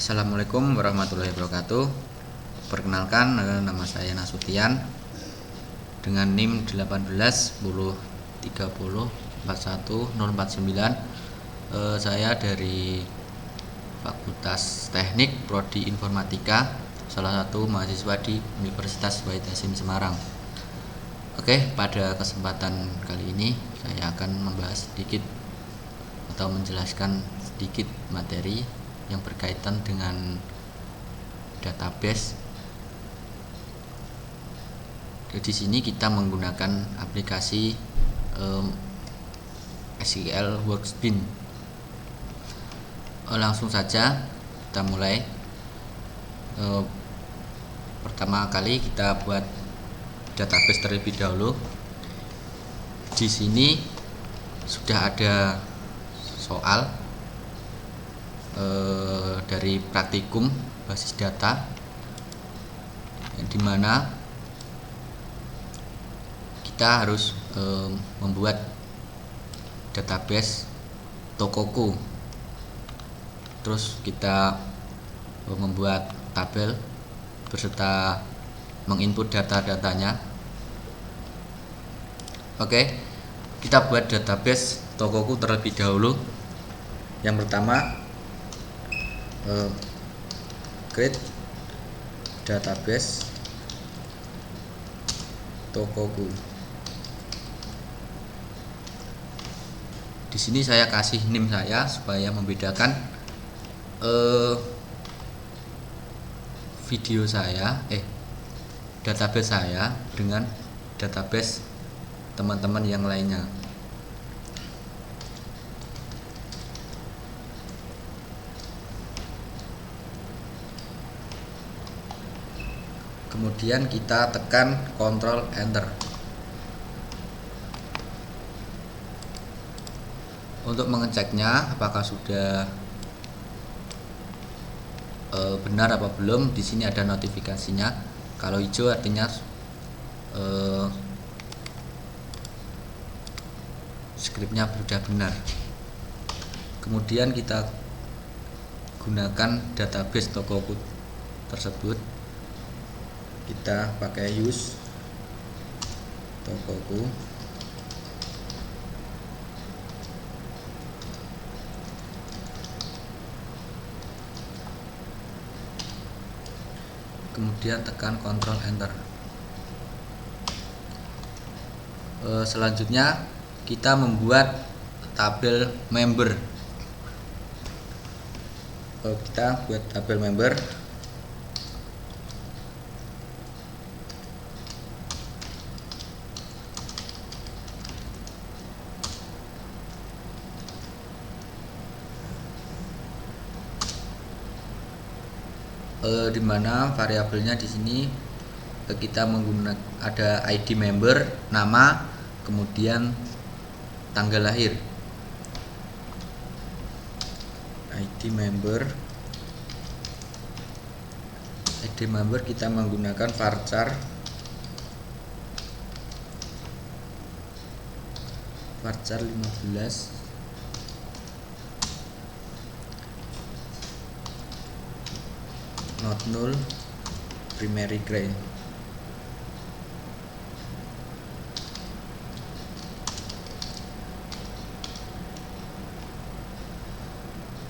Assalamualaikum warahmatullahi wabarakatuh. Perkenalkan, nama saya Nasution dengan NIM 18 10 30 41 049. Saya dari Fakultas Teknik Prodi Informatika, salah satu mahasiswa di Universitas Wahid Hasyim Semarang. Oke, pada kesempatan kali ini saya akan membahas sedikit atau menjelaskan sedikit materi yang berkaitan dengan database. Di sini kita menggunakan aplikasi SQL Workspace. Langsung saja kita mulai. Pertama kali kita buat database terlebih dahulu. Di sini sudah ada soal dari praktikum basis data, di mana kita harus membuat database Tokoku. Terus kita membuat tabel beserta menginput data-datanya. Oke, kita buat database Tokoku terlebih dahulu. Yang pertama, create database Tokoku. Di sini saya kasih NIM saya supaya membedakan database saya dengan database teman-teman yang lainnya. Kemudian kita tekan Ctrl Enter. Untuk mengeceknya apakah sudah benar apa belum, di sini ada notifikasinya. Kalau hijau artinya skripnya sudah benar. Kemudian kita gunakan database Tokoku tersebut. Kita pakai use Tokoku. Kemudian tekan Ctrl Enter. Selanjutnya kita membuat tabel member. Kita buat tabel member. Di mana variabelnya di sini kita menggunakan ada ID member, nama, kemudian tanggal lahir. ID member kita menggunakan varchar 15 not null primary key.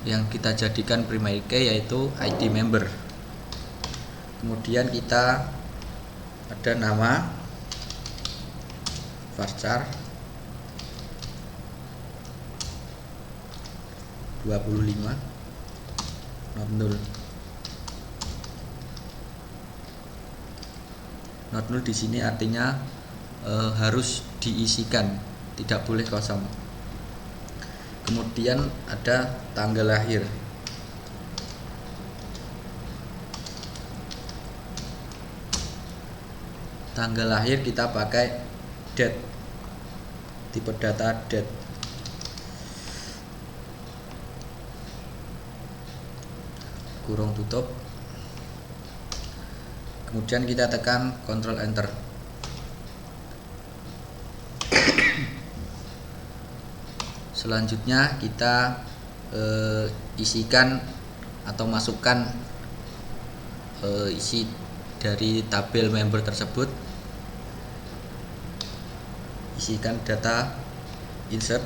Yang kita jadikan primary key yaitu ID member. Kemudian kita ada nama varchar 25 not null. Not null di sini artinya harus diisikan, tidak boleh kosong. Kemudian ada tanggal lahir. Tanggal lahir kita pakai date, tipe data date. Kurung tutup. Kemudian kita tekan Ctrl Enter. Selanjutnya kita isikan atau masukkan isi dari tabel member tersebut. Isikan data, insert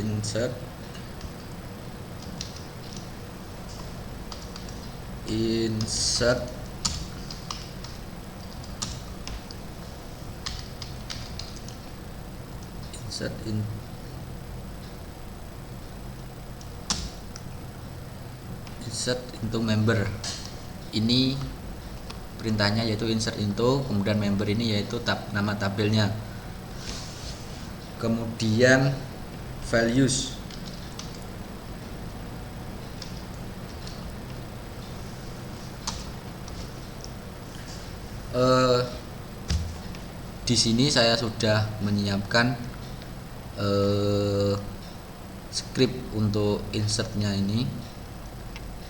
insert into member. Ini perintahnya yaitu insert into, kemudian member ini yaitu nama tabelnya. Kemudian values, di sini saya sudah menyiapkan script untuk insertnya ini,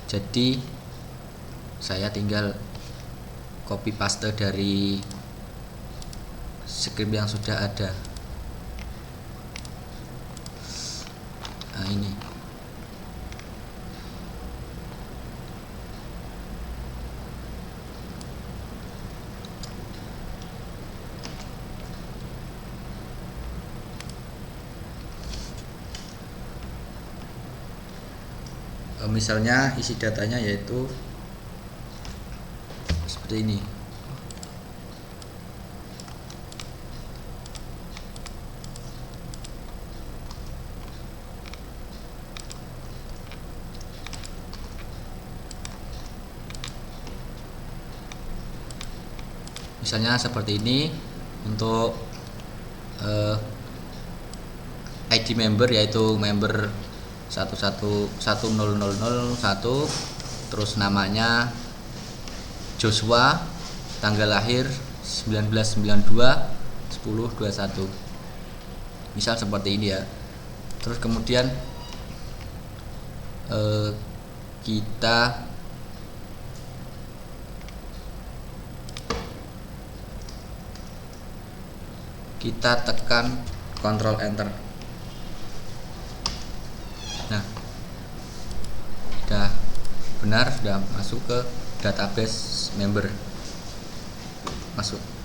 jadi saya tinggal copy paste dari script yang sudah ada. Nah, ini misalnya isi datanya yaitu seperti ini. Misalnya seperti ini. Untuk ID member yaitu member 1011001, terus namanya Joshua, tanggal lahir 1992/10/21, misal seperti ini ya. Terus kemudian kita tekan Ctrl Enter. Nah, sudah benar, sudah masuk ke database member.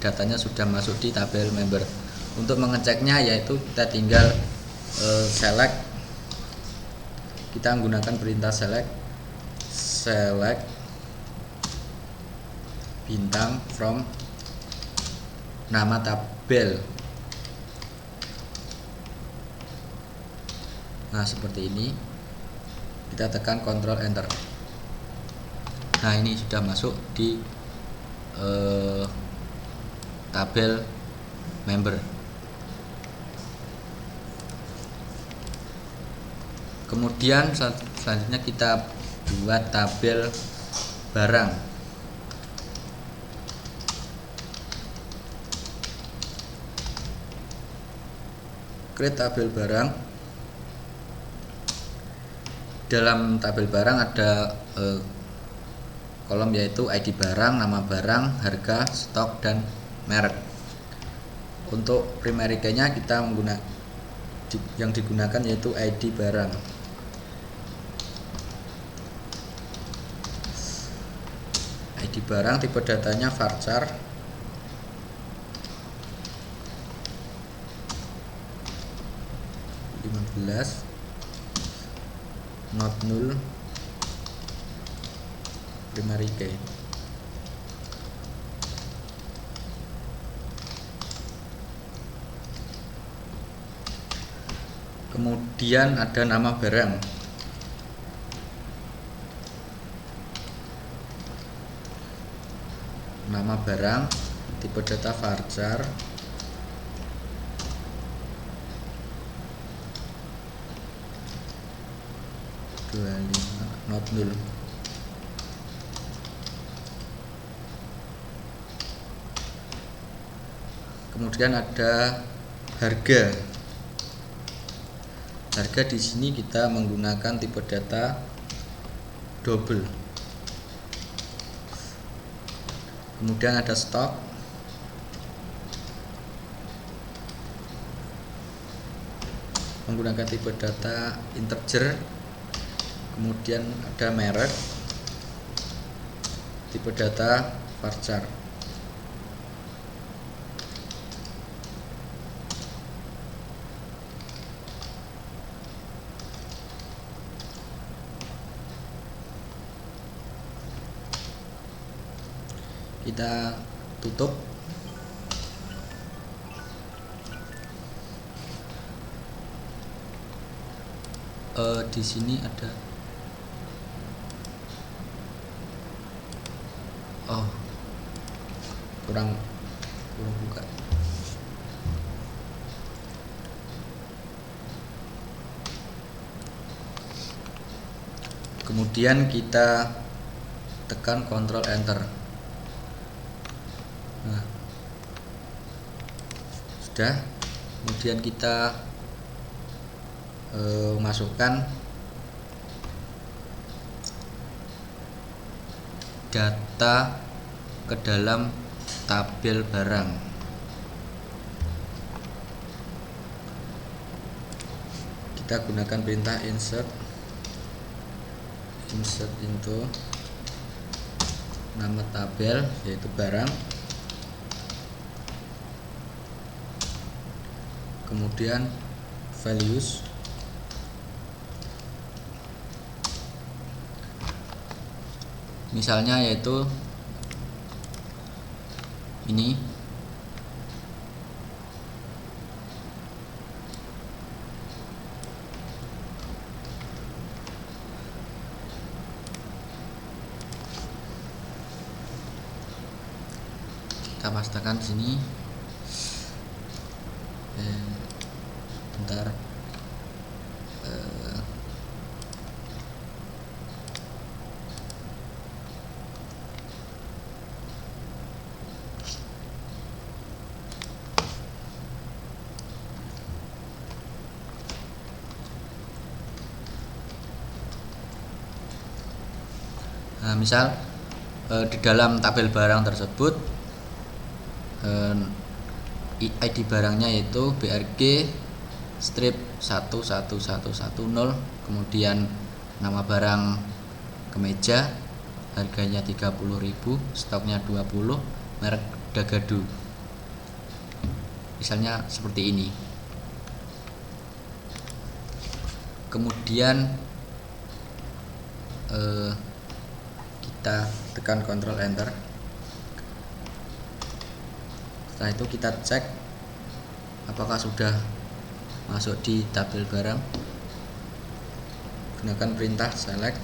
Datanya sudah masuk di tabel member. Untuk mengeceknya yaitu kita tinggal select. Kita menggunakan perintah select bintang from nama tabel. Nah, seperti ini. Kita tekan Ctrl Enter. Nah, ini sudah masuk di tabel member. Kemudian selanjutnya kita buat tabel barang. Create tabel barang. Dalam tabel barang ada kolom yaitu ID barang, nama barang, harga, stok, dan merek. Untuk primary key-nya kita yang digunakan yaitu ID barang. ID barang, tipe datanya varchar. Not null, primary key. Kemudian ada nama barang. Nama barang, tipe data varchar. Not null. Kemudian ada harga. Harga di sini kita menggunakan tipe data double. Kemudian ada stok. Menggunakan tipe data integer. Kemudian ada merek. tipe data varchar. Kita tutup. Di sini ada kurang buka. Kemudian kita tekan Ctrl Enter. Nah, sudah. Kemudian kita masukkan data ke dalam tabel barang. Kita gunakan perintah insert into nama tabel, yaitu barang, kemudian values, misalnya yaitu ini. Kita pastikan di sini. Bentar. Nah, misal di dalam tabel barang tersebut ID barangnya yaitu BRG strip 11110, kemudian nama barang kemeja, harganya 30.000, stoknya 20, merek Dagadu. Misalnya seperti ini. Kemudian kita tekan Ctrl Enter. Setelah itu kita cek apakah sudah masuk di tabel barang. Gunakan perintah select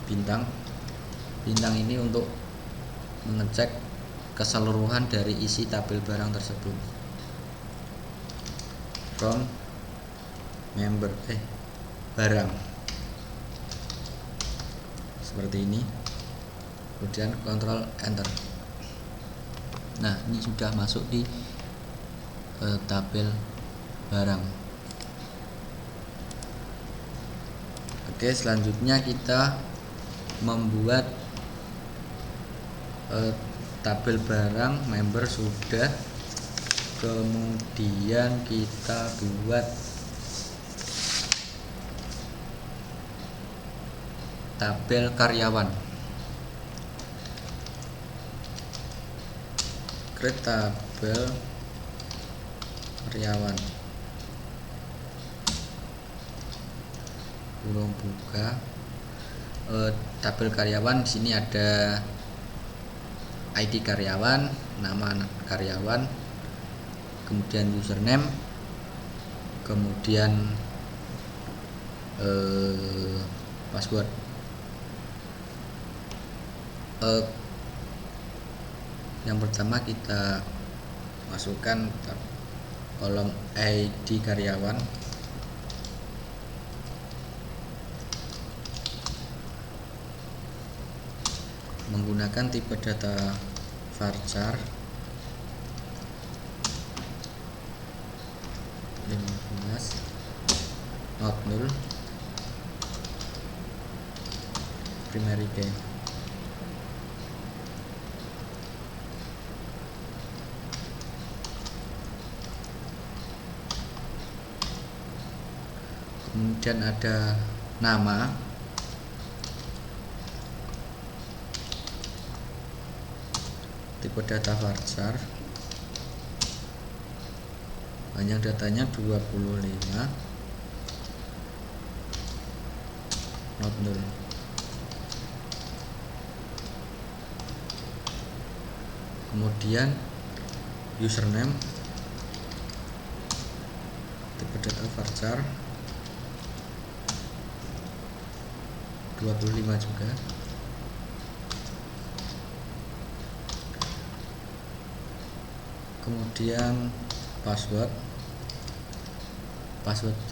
bintang. Bintang ini untuk mengecek keseluruhan dari isi tabel barang tersebut. From member barang, seperti ini. Kemudian Ctrl Enter. Nah, ini sudah masuk di tabel barang. Oke, selanjutnya kita membuat tabel barang member sudah. Kemudian kita buat tabel karyawan. Create tabel karyawan. Belum buka. Tabel karyawan di sini ada ID karyawan, nama karyawan, kemudian username, kemudian password. Yang pertama kita masukkan kolom ID karyawan. Menggunakan tipe data varchar 15 not null primary key. Kemudian ada nama, tipe data varchar, panjang datanya 25, not null. Kemudian username tipe data varchar 25 juga. Kemudian password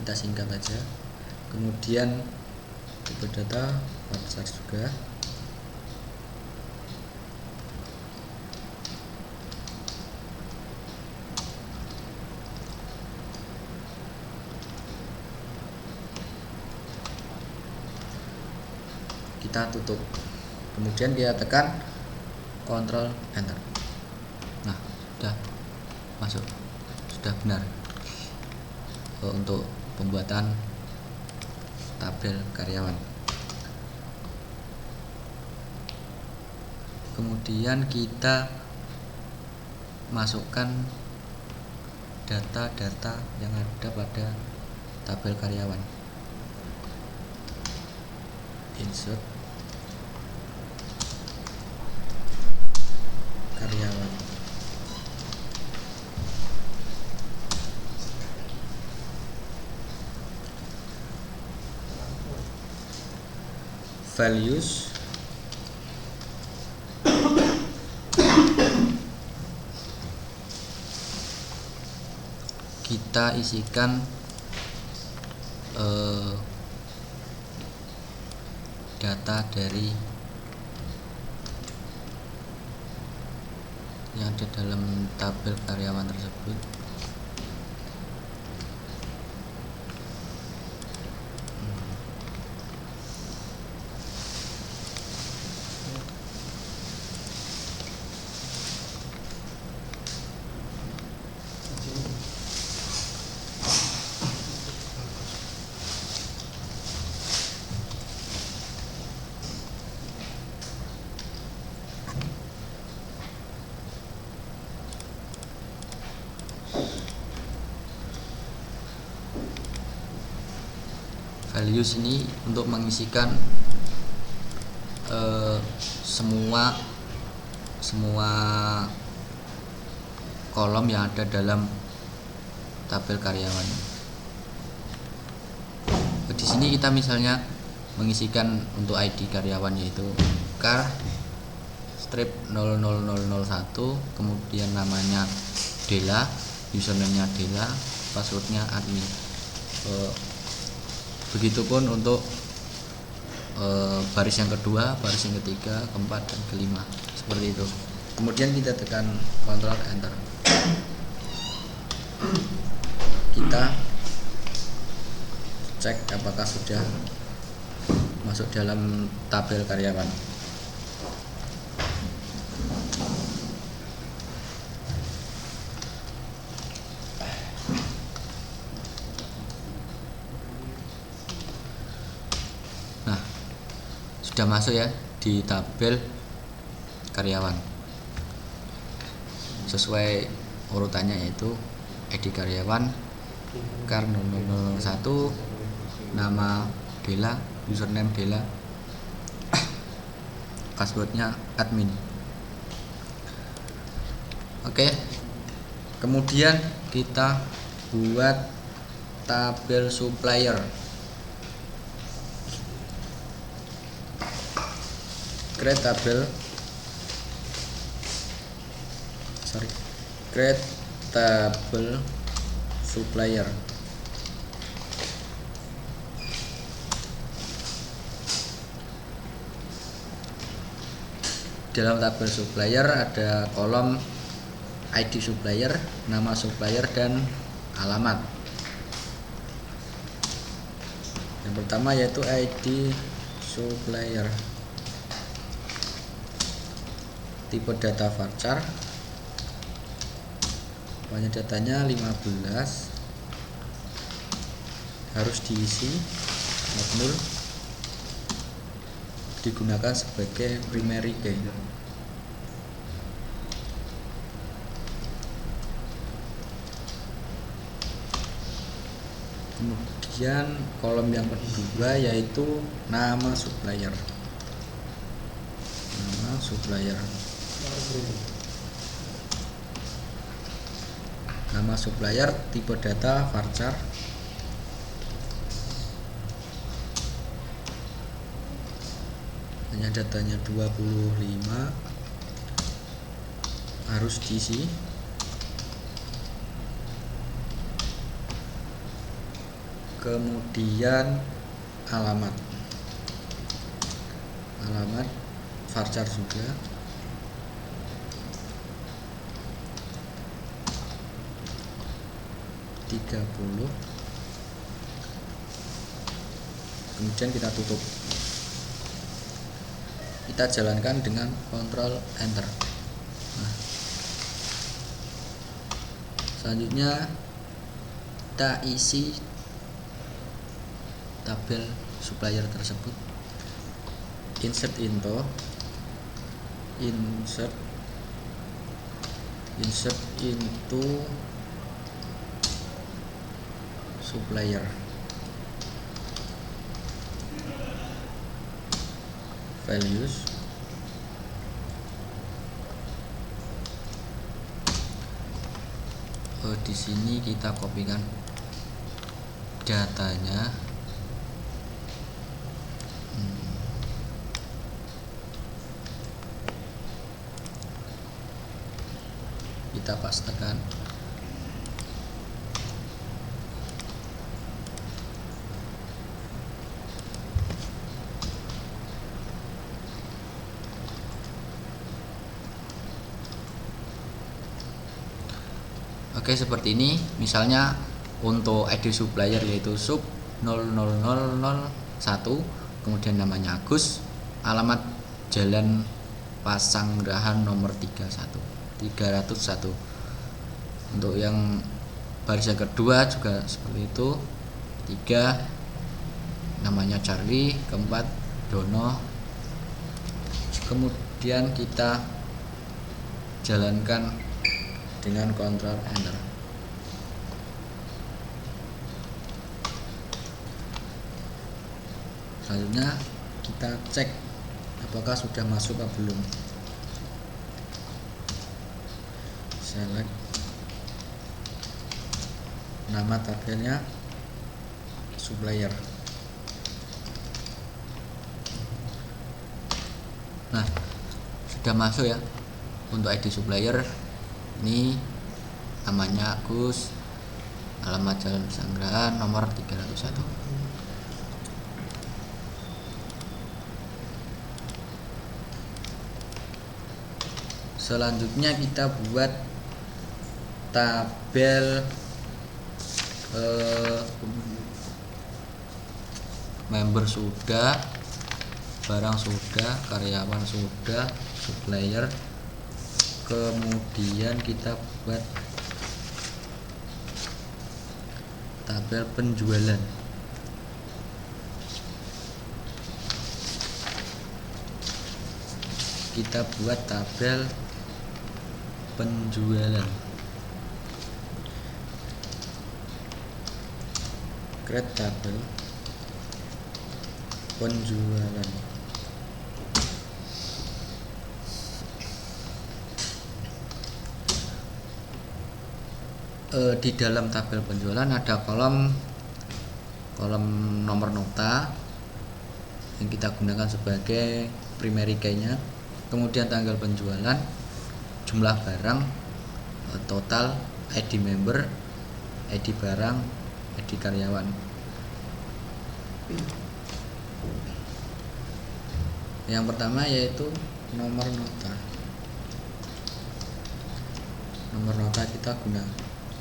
kita singkat aja. Kemudian tipe data varchar juga. Kita tutup, kemudian kita tekan Ctrl Enter. Nah, sudah masuk, sudah benar untuk pembuatan tabel karyawan. Kemudian kita masukkan data-data yang ada pada tabel karyawan. Insert karyawan. Values kita isikan data dari yang ada dalam tabel karyawan tersebut. Values ini untuk mengisikan semua kolom yang ada dalam tabel karyawan. Di sini kita misalnya mengisikan untuk ID karyawan, yaitu car strip 00001, kemudian namanya Dela, username-nya Dela, passwordnya admin. Begitupun untuk baris yang kedua, baris yang ketiga, keempat, dan kelima, seperti itu. Kemudian kita tekan Ctrl Enter. Kita cek apakah sudah masuk dalam tabel karyawan. Nah, sudah masuk ya di tabel karyawan sesuai urutannya, yaitu ID karyawan, car 001, nama Dela, username Dela, passwordnya admin. Oke, kemudian kita buat tabel supplier. Create tabel supplier. Dalam tabel supplier ada kolom ID supplier, nama supplier, dan alamat. Yang pertama yaitu ID supplier, tipe data varchar, banyak datanya 15, harus diisi, not null, digunakan sebagai primary key. Kemudian kolom yang kedua yaitu nama supplier. Nama supplier. Nama supplier, tipe data varchar. Hanya datanya 25, harus diisi. Kemudian alamat varchar juga. Kemudian kita tutup. Kita jalankan dengan Ctrl Enter. Nah, selanjutnya kita isi tabel supplier tersebut. Insert into supplier. Values. Di sini kita kopikan datanya. Kita pastekan. Oke, seperti ini. Misalnya untuk ID supplier yaitu sub 00001, kemudian namanya Agus, alamat Jalan Pasanggerahan nomor 301. Untuk yang barisan kedua juga seperti itu. 3 namanya Charlie, keempat Dono. Kemudian kita jalankan dengan Ctrl Enter. Selanjutnya kita cek apakah sudah masuk atau belum. Select nama tabelnya supplier. Nah, sudah masuk ya untuk ID supplier. Ini namanya Agus, alamat Jalan Pasanggerahan nomor 301. Selanjutnya kita buat tabel member sudah, barang sudah, karyawan sudah, supplier. Kemudian kita buat tabel penjualan. Kita buat tabel penjualan. Create tabel penjualan. Di dalam tabel penjualan ada kolom nomor nota yang kita gunakan sebagai primary key-nya, kemudian tanggal penjualan, jumlah barang, total, ID member, ID barang, ID karyawan. Yang pertama yaitu nomor nota. Nomor nota kita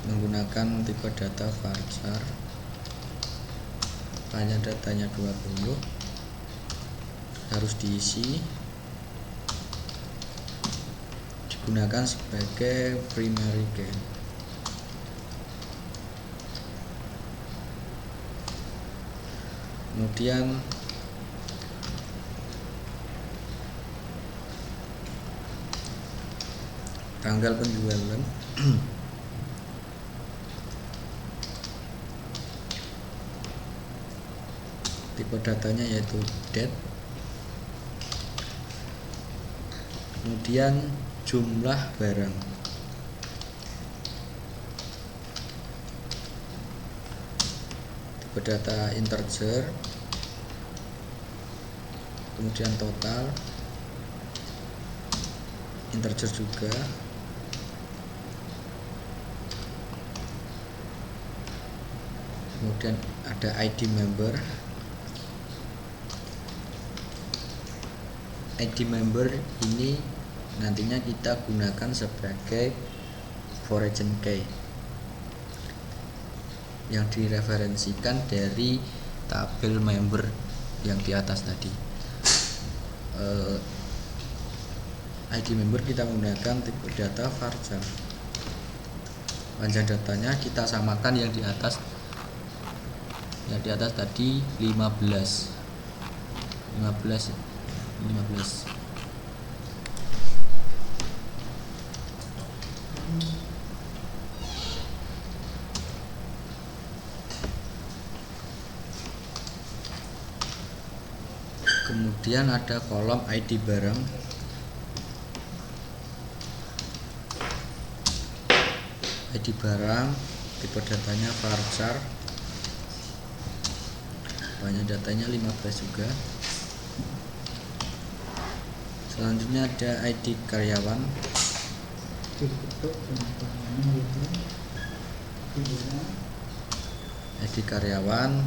menggunakan tipe data varchar. Panjang datanya 20, harus diisi, digunakan sebagai primary key. Kemudian tanggal penjualan tipe datanya yaitu date, kemudian jumlah barang, tipe data integer, kemudian total integer juga, kemudian ada ID member. ID member ini nantinya kita gunakan sebagai foreign key yang direferensikan dari tabel member yang di atas tadi. ID member kita menggunakan tipe data varchar. Panjang datanya kita samakan yang di atas. Yang di atas tadi 15. Kemudian ada kolom ID barang. ID barang tipe datanya varchar. Banyak datanya 15 juga. Selanjutnya ada ID karyawan. ID karyawan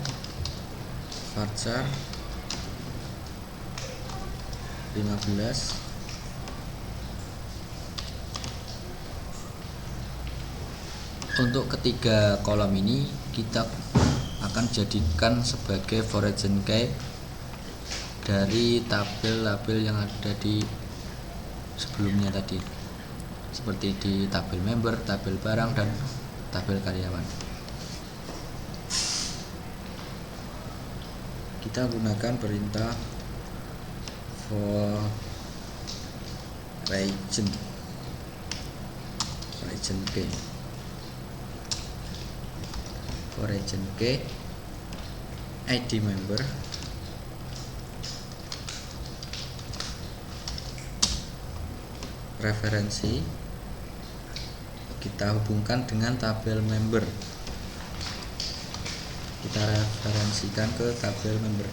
varchar 15. Untuk ketiga kolom ini kita akan jadikan sebagai foreign key dari tabel-tabel yang ada di sebelumnya tadi, seperti di tabel member, tabel barang, dan tabel karyawan. Kita gunakan perintah foreign key. Foreign key ID member referensi kita hubungkan dengan tabel member, kita referensikan ke tabel member.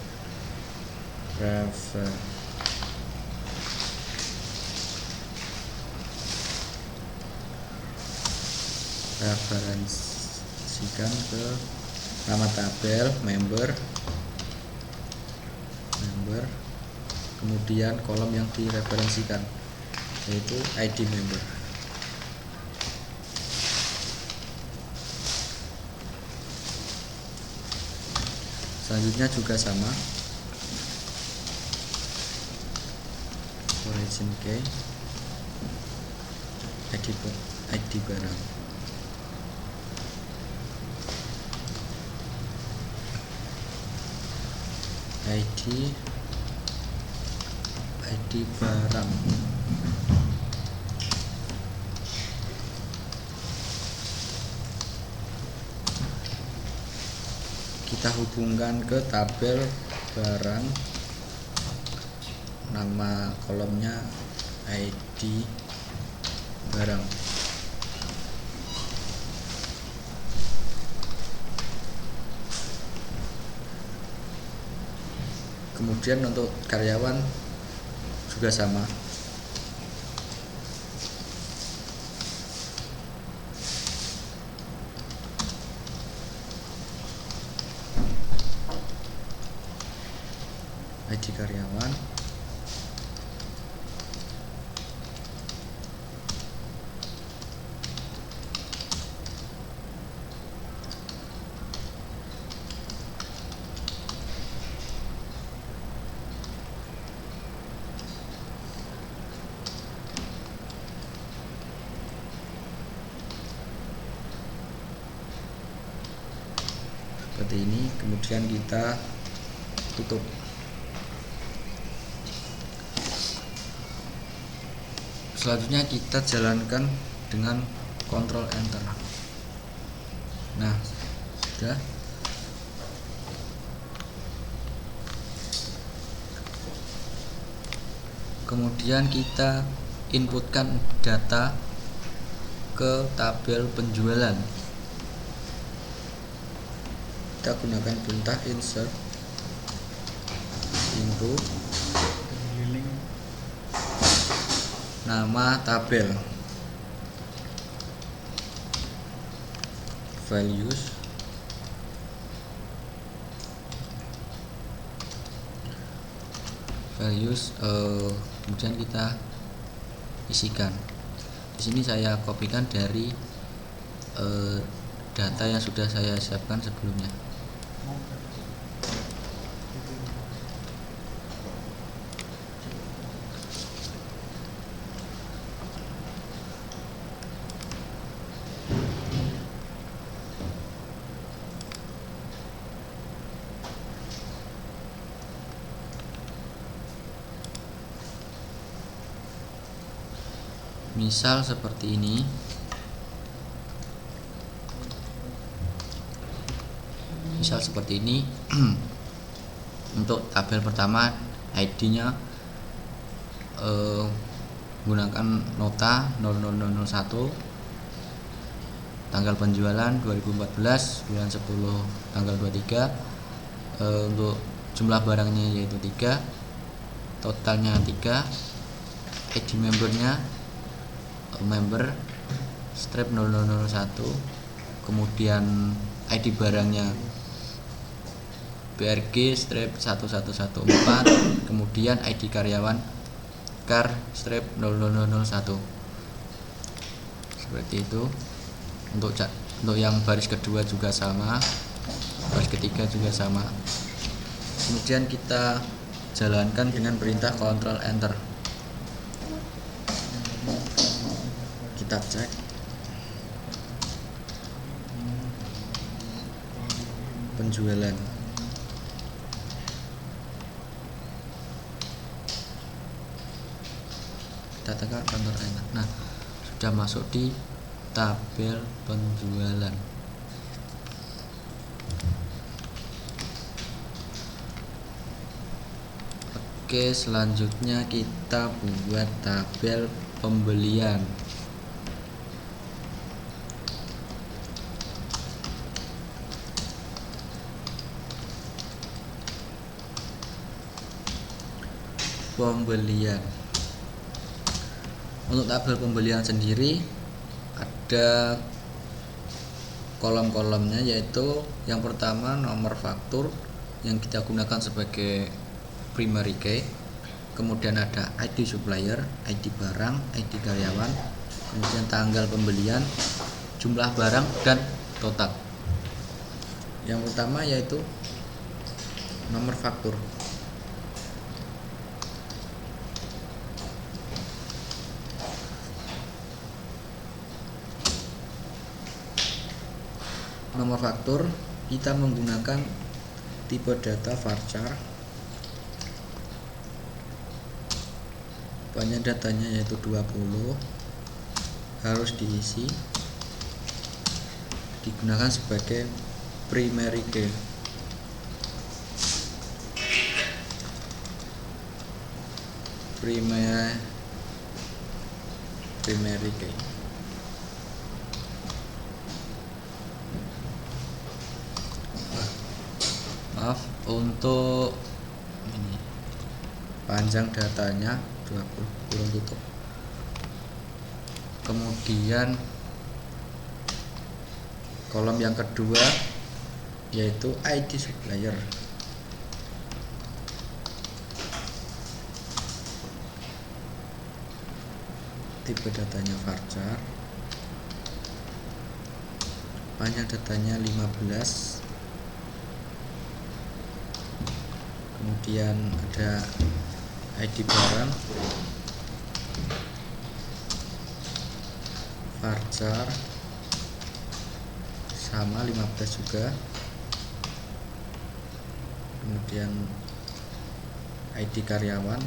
Referensikan ke nama tabel member, kemudian kolom yang direferensikan yaitu ID member. Selanjutnya juga sama, foreign key ID barang. ID barang. Kita hubungkan ke tabel barang, nama kolomnya ID barang. Kemudian untuk karyawan juga sama, ID karyawan, seperti ini. Kemudian kita tutup. Selanjutnya kita jalankan dengan Ctrl Enter. Nah, sudah. Kemudian kita inputkan data ke tabel penjualan. Kita gunakan perintah insert into nama tabel, values, kemudian kita isikan. Di sini saya kopikan dari data yang sudah saya siapkan sebelumnya. Misal seperti ini. Untuk tabel pertama ID-nya gunakan nota 00001, tanggal penjualan 2014 bulan 10 tanggal 23, untuk jumlah barangnya yaitu 3, totalnya 3, ID membernya member strip 0001, kemudian ID barangnya BRG strip 1114, kemudian ID karyawan car strip 0001. Seperti itu. Untuk yang baris kedua juga sama, baris ketiga juga sama. Kemudian kita jalankan dengan perintah Ctrl Enter. Kita cek penjualan. Kita tekan Ctrl Enter. Nah, sudah masuk di tabel penjualan. Oke, selanjutnya kita buat tabel pembelian. Untuk tabel pembelian sendiri ada kolom-kolomnya, yaitu yang pertama nomor faktur yang kita gunakan sebagai primary key, kemudian ada ID supplier, ID barang, ID karyawan, kemudian tanggal pembelian, jumlah barang, dan total. Yang pertama yaitu nomor faktur. Nomor faktur kita menggunakan tipe data varchar. Banyak datanya yaitu 20, harus diisi, digunakan sebagai primary key. Primary key. Maaf, untuk ini panjang datanya 20 kurung tutup. Kemudian kolom yang kedua yaitu ID supplier. Tipe datanya varchar. Panjang datanya 15. Kemudian ada ID barang, varchar sama 15 juga. Kemudian ID karyawan,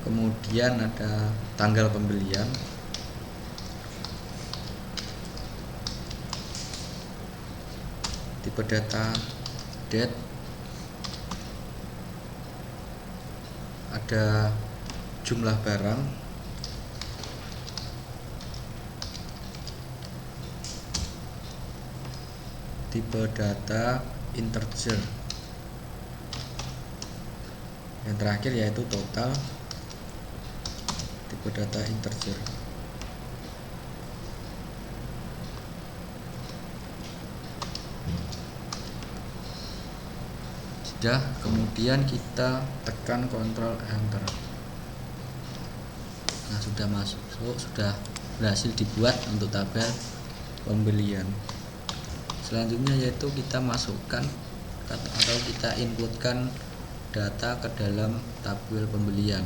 kemudian ada tanggal pembelian, tipe data date, ada jumlah barang, tipe data integer, yang terakhir yaitu total, tipe data integer. Sudah, kemudian kita tekan Ctrl Enter. Nah, sudah masuk, sudah berhasil dibuat untuk tabel pembelian. Selanjutnya yaitu kita masukkan atau kita inputkan data ke dalam tabel pembelian.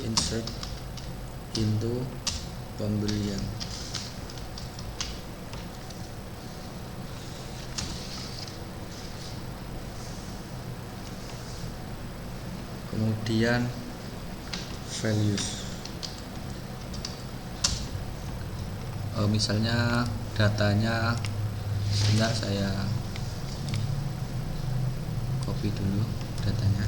Insert into pembelian. Kemudian values. Misalnya datanya, sebentar saya copy dulu datanya.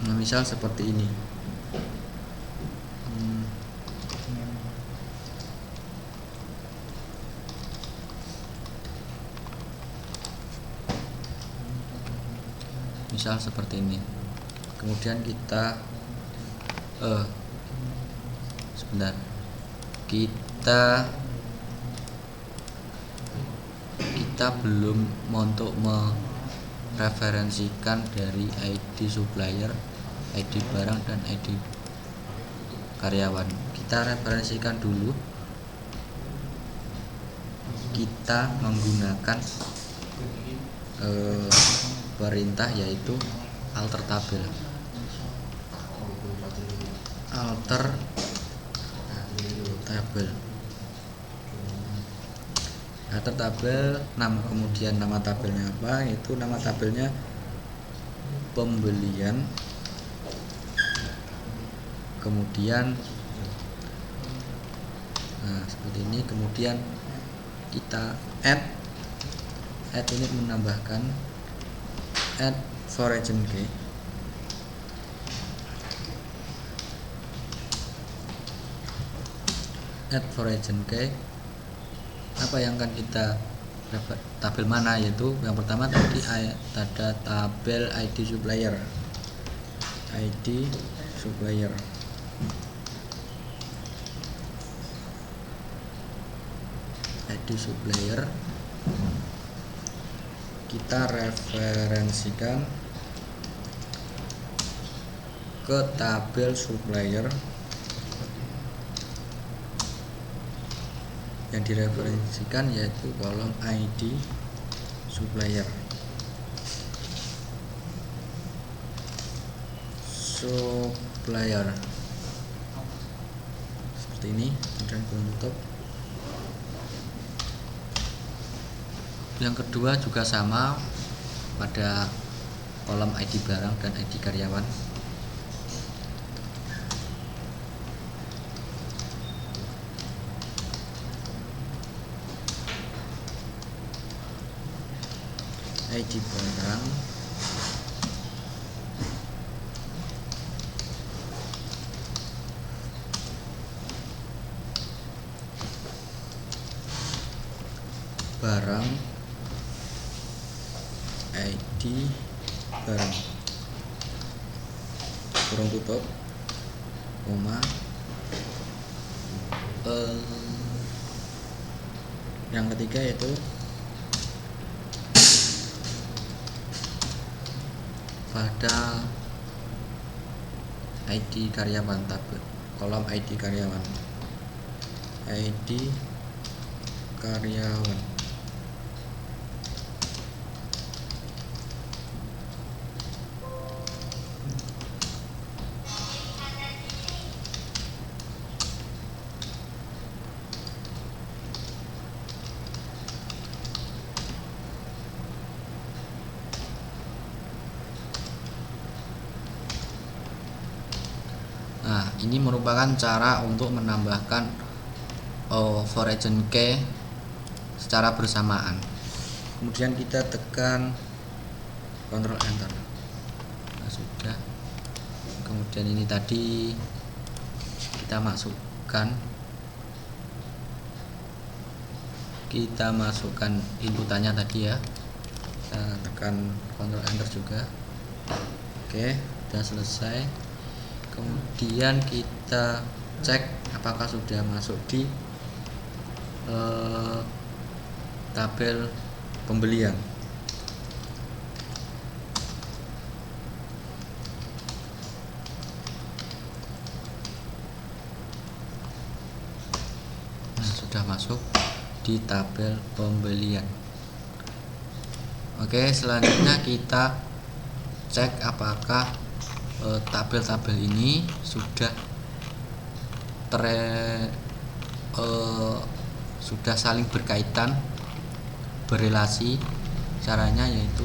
Nah, misal seperti ini. Misal seperti ini. Kemudian kita sebentar. Kita belum untuk mereferensikan dari ID supplier, ID barang dan ID karyawan. Kita referensikan dulu. Kita menggunakan perintah yaitu alter tabel. Alter tabel, kemudian nama tabelnya apa? Itu nama tabelnya pembelian. Kemudian seperti ini. Kemudian kita add ini menambahkan add foreign key. Add foreign key. Apa yang akan kita dapat? Tabel mana? Yaitu yang pertama tadi ada tabel ID supplier. ID supplier. Kita referensikan ke tabel supplier. Yang direferensikan yaitu kolom ID supplier. Seperti ini. Kemudian tutup. Yang kedua juga sama pada kolom ID barang dan ID karyawan. ID barang, ID barang, kurung tutup, koma. Yang ketiga yaitu pada ID karyawan, tabel kolom ID karyawan. ID karyawan. Nah, ini merupakan cara untuk menambahkan foreign key secara bersamaan. Kemudian kita tekan Ctrl Enter. Nah, sudah. Kemudian ini tadi kita masukkan inputannya tadi ya. Kita tekan Ctrl Enter juga. Oke, sudah selesai. Kemudian kita cek apakah sudah masuk di tabel pembelian. Nah, sudah masuk di tabel pembelian. Oke, selanjutnya kita cek apakah tabel-tabel ini sudah sudah saling berkaitan, berelasi. Caranya yaitu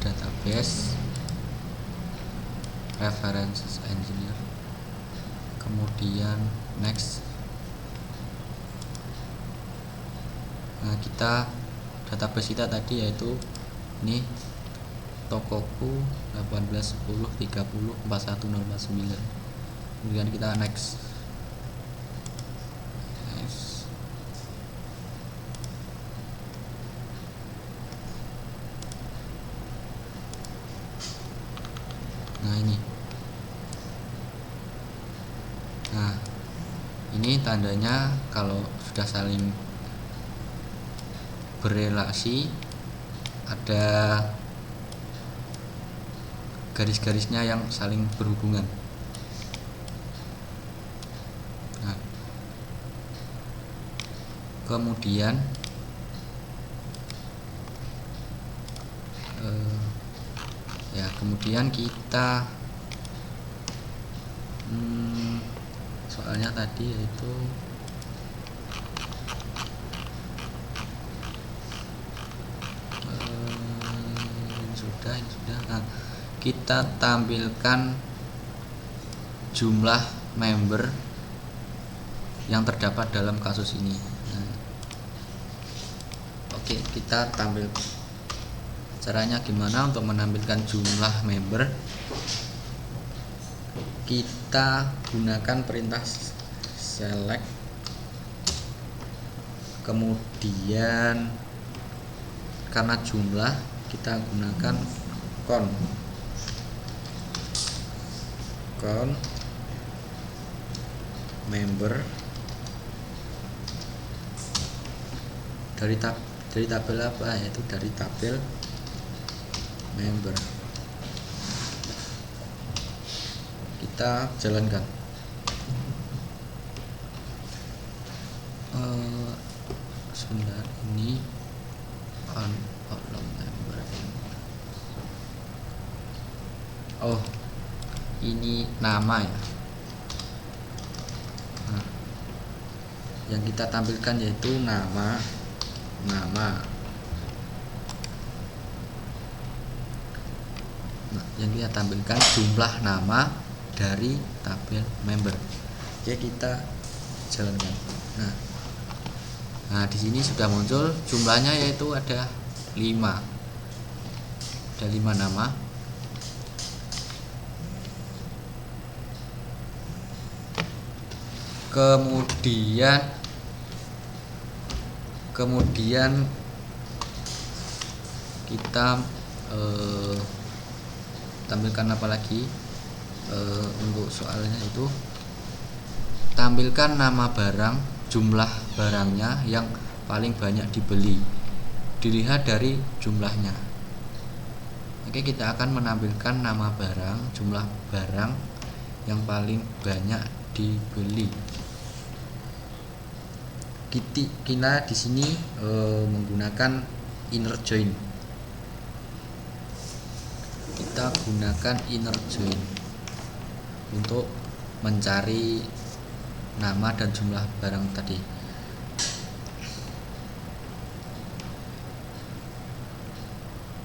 database, references engineer, kemudian next. Nah, database kita tadi yaitu ini Tokoku 1810304109. Kemudian kita next. Nah, ini tandanya kalau sudah saling berelasi, ada garis-garisnya yang saling berhubungan. Nah, kemudian kita soalnya tadi yaitu ini sudah. Nah, kita tampilkan jumlah member yang terdapat dalam kasus ini. Nah, oke, kita tampil. Caranya gimana untuk menampilkan jumlah member? Kita gunakan perintah select, kemudian karena jumlah kita gunakan count member dari tabel apa, yaitu dari tabel member. Kita jalankan. Sebentar, ini on member. Oh, ini nama ya. Nah, yang kita tampilkan yaitu nama. Nah, yang kita tampilkan jumlah nama dari tabel member. Oke, kita jalankan. Nah, di sini sudah muncul jumlahnya, yaitu ada 5. Ada 5 nama. Kemudian kita tampilkan apa lagi untuk soalnya itu tampilkan nama barang, jumlah barangnya yang paling banyak dibeli, dilihat dari jumlahnya. Oke, kita akan menampilkan nama barang, jumlah barang yang paling banyak dibeli. Kita di sini menggunakan inner join. Kita gunakan inner join untuk mencari nama dan jumlah barang tadi.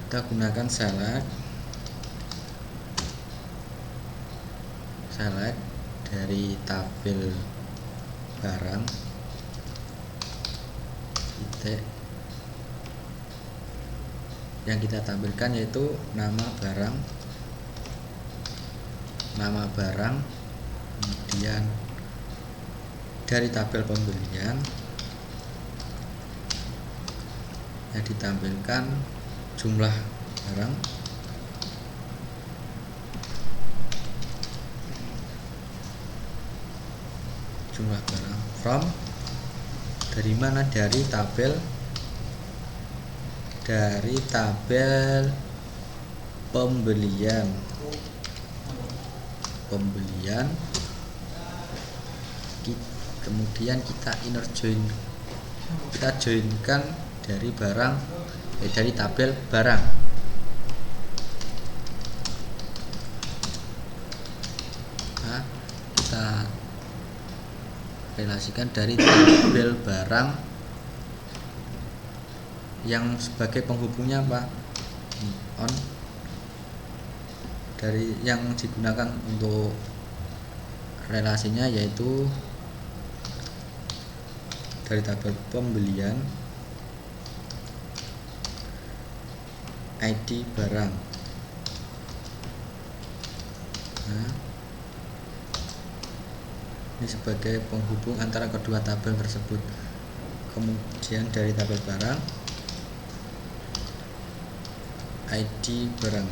Kita gunakan select, dari tabel barang titik yang kita tampilkan yaitu nama barang, kemudian dari tabel pembelian yang ditampilkan jumlah barang, from dari mana, dari tabel pembelian, kemudian kita inner join, kita joinkan dari dari tabel barang. Nah, kita relasikan dari tabel barang yang sebagai penghubungnya apa? On. Dari yang digunakan untuk relasinya yaitu dari tabel pembelian ID barang. Nah, ini sebagai penghubung antara kedua tabel tersebut. Kemudian dari tabel barang ID barang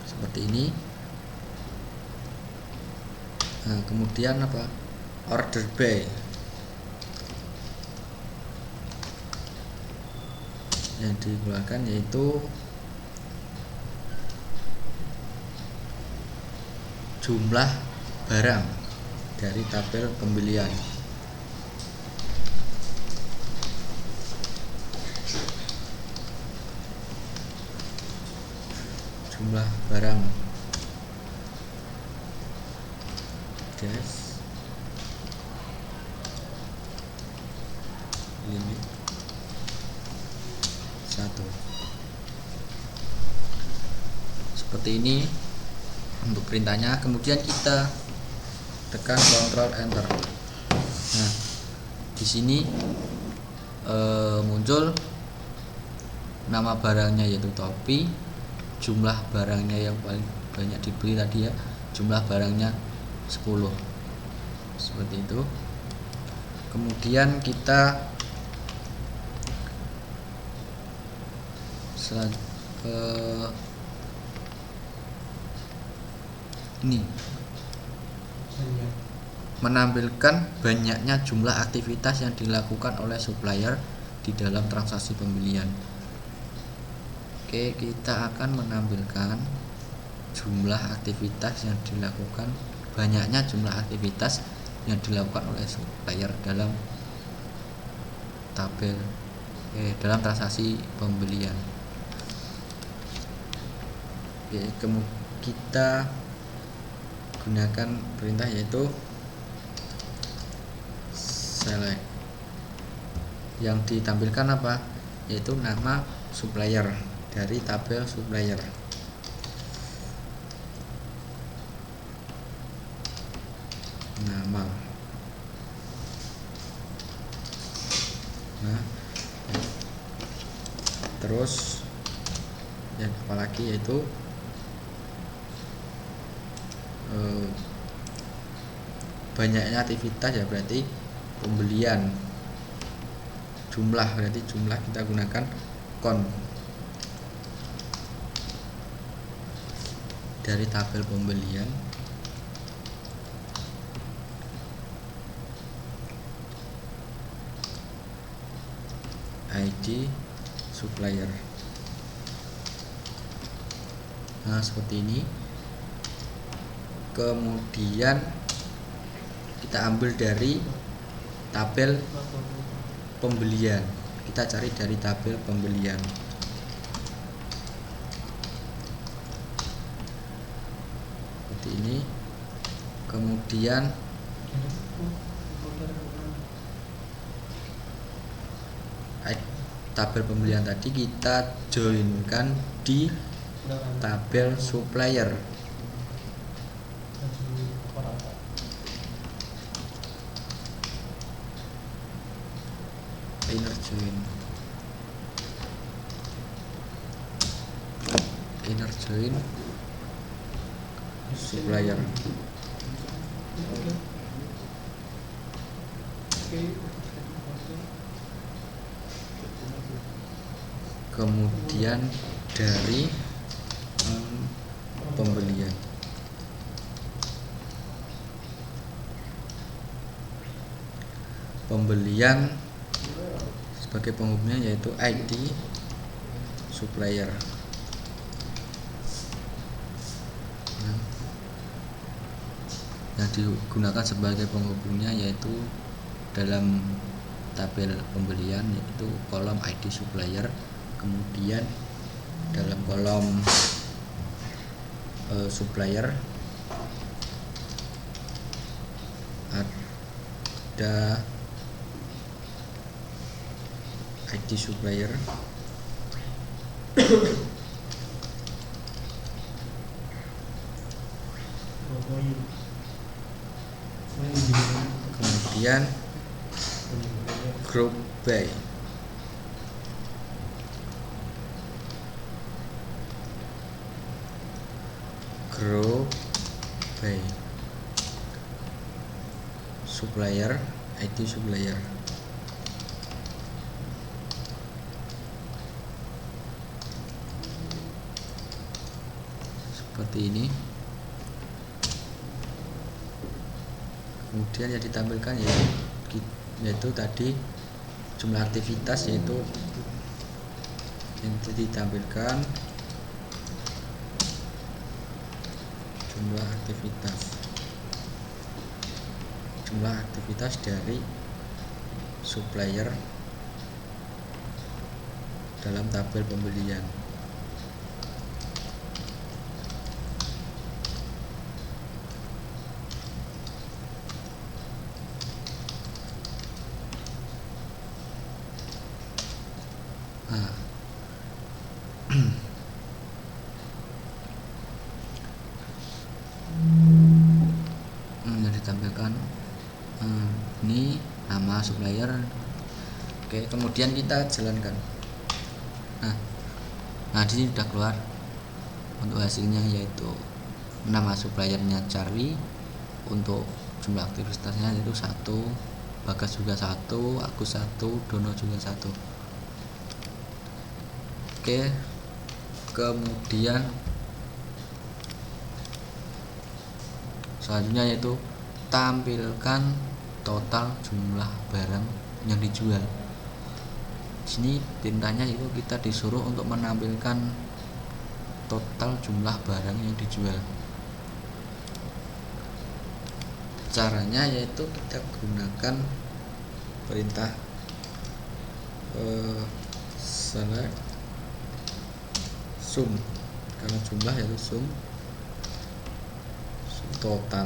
seperti ini. Nah, kemudian apa? Order by yang dikeluarkan yaitu jumlah barang dari tabel pembelian. Jumlah barang limit 1 seperti ini untuk perintahnya. Kemudian kita tekan Ctrl Enter. Nah, di sini muncul nama barangnya yaitu topi, jumlah barangnya yang paling banyak dibeli tadi ya, jumlah barangnya 10 seperti itu. Kemudian kita ini menampilkan banyaknya jumlah aktivitas yang dilakukan oleh supplier di dalam transaksi pembelian. Oke, kita akan menampilkan jumlah aktivitas yang dilakukan, banyaknya jumlah aktivitas yang dilakukan oleh supplier dalam tabel dalam transaksi pembelian. Oke, kita gunakan perintah yaitu select. Yang ditampilkan apa? Yaitu nama supplier dari tabel supplier. Nama. Nah, terus yang apalagi yaitu banyaknya aktivitas ya, berarti pembelian, jumlah, berarti jumlah kita gunakan count dari tabel pembelian. ID supplier. Nah, seperti ini. Kemudian kita ambil dari tabel pembelian, kita cari dari tabel pembelian. Seperti ini. Kemudian tabel pembelian tadi kita joinkan di tabel supplier. join supplier. Kemudian dari pembelian. Pembelian sebagai penghubungnya yaitu ID supplier. Yang digunakan sebagai penghubungnya yaitu dalam tabel pembelian yaitu kolom ID supplier, kemudian dalam kolom supplier ada ID supplier, kemudian group by, supplier, ID supplier. Seperti ini. Kemudian yang ditampilkan yaitu tadi jumlah aktivitas, yaitu yang ditampilkan jumlah aktivitas dari supplier dalam tabel pembelian. Yang ditampilkan ini nama supplier. Oke, kemudian kita jalankan. Nah di sini sudah keluar untuk hasilnya, yaitu nama suppliernya Charlie, untuk jumlah aktivitasnya yaitu 1, Bagas juga 1, Agus 1, Dono juga 1. Oke, kemudian selanjutnya yaitu tampilkan total jumlah barang yang dijual. Di sini tintanya itu kita disuruh untuk menampilkan total jumlah barang yang dijual. Caranya yaitu kita gunakan perintah select sum, karena jumlah yaitu sum total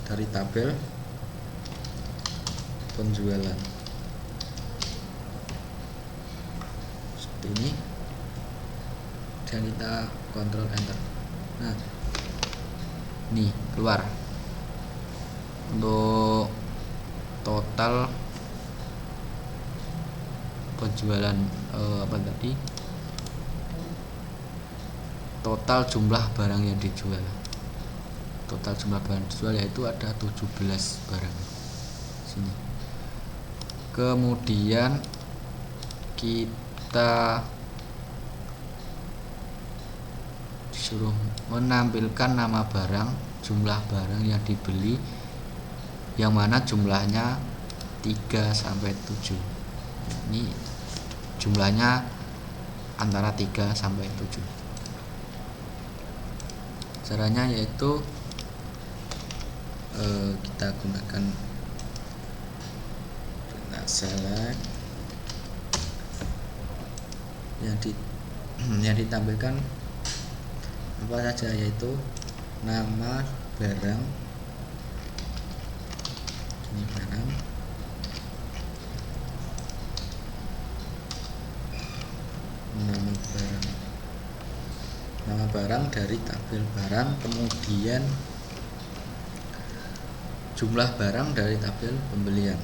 dari tabel penjualan. Seperti ini, dan kita kontrol enter. Nah ini keluar untuk total penjualan total jumlah barang yang dijual. Total jumlah barang dijual yaitu ada 17 barang sini. Kemudian kita disuruh menampilkan nama barang, jumlah barang yang dibeli, yang mana jumlahnya 3 sampai 7. Ini jumlahnya antara 3 sampai 7. Caranya yaitu kita gunakan select yang ditampilkan apa saja, yaitu nama barang, ini barang, nama barang dari tabel barang, kemudian jumlah barang dari tabel pembelian.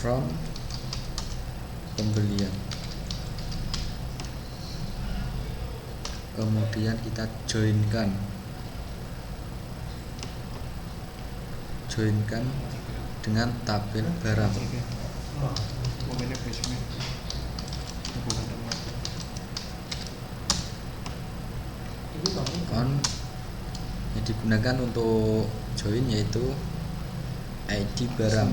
from pembelian, kemudian kita joinkan dengan tabel barang. Yang digunakan untuk join yaitu ID barang.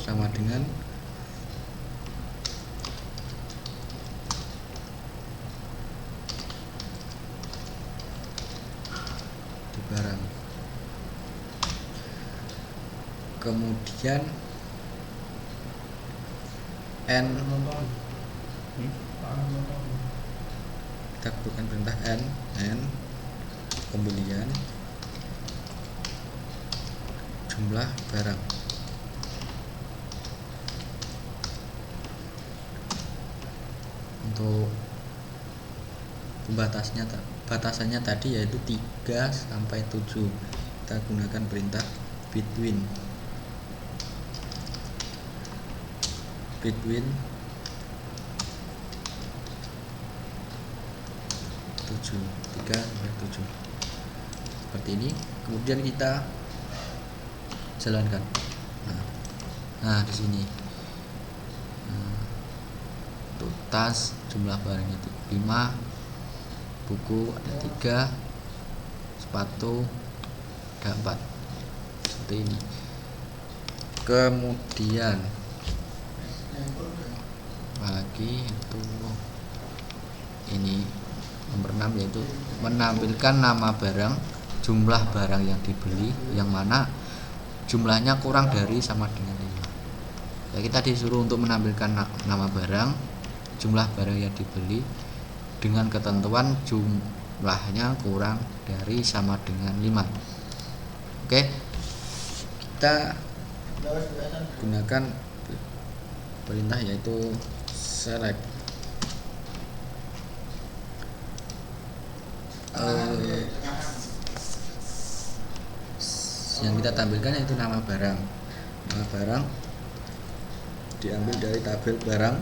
Sama dengan di barang. Kemudian N, kita butuhkan perintah N pembelian jumlah barang. Untuk batasannya tadi yaitu 3 sampai 7. Kita gunakan perintah between 3 sampai 7 seperti ini. Kemudian kita jalankan. Nah di sini untuk tas jumlah barangnya 5, buku ada 3, sepatu ada 4 seperti ini. Kemudian lagi itu ini nomor 6 yaitu menampilkan nama barang, jumlah barang yang dibeli yang mana jumlahnya kurang dari sama dengan 5. Kita disuruh untuk menampilkan nama barang, jumlah barang yang dibeli dengan ketentuan jumlahnya kurang dari sama dengan 5. Oke, kita gunakan perintah yaitu select. Yang kita tampilkan yaitu nama barang. Nama barang diambil dari tabel barang.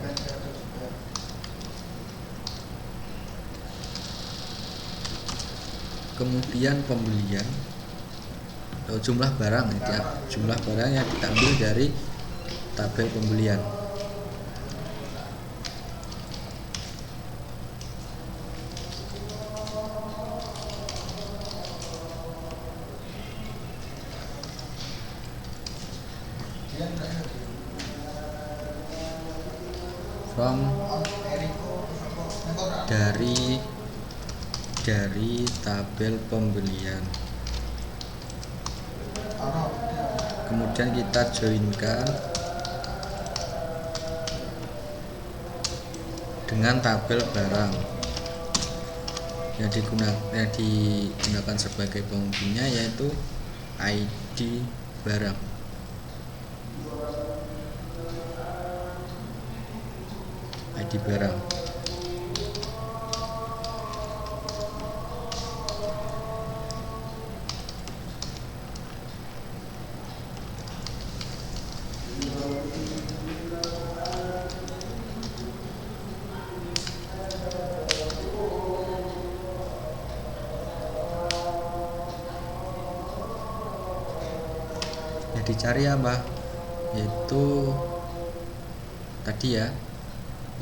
Kemudian pembelian atau jumlah barang, jumlah barang yang diambil dari tabel pembelian. From dari tabel pembelian. Kemudian kita joinkan dengan tabel barang yang digunakan sebagai penghubungnya yaitu ID barang. ID barang. Yang dicari apa? Yaitu tadi ya,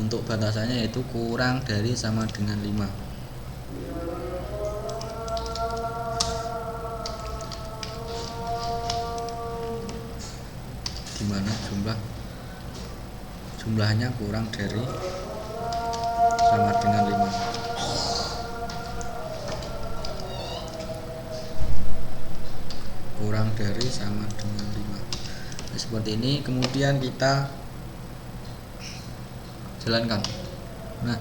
untuk batasannya yaitu kurang dari sama dengan 5. Dimana jumlahnya kurang dari sama dengan 5. Kurang dari sama dengan 5. Nah, seperti ini. Kemudian kita jalankan. Nah,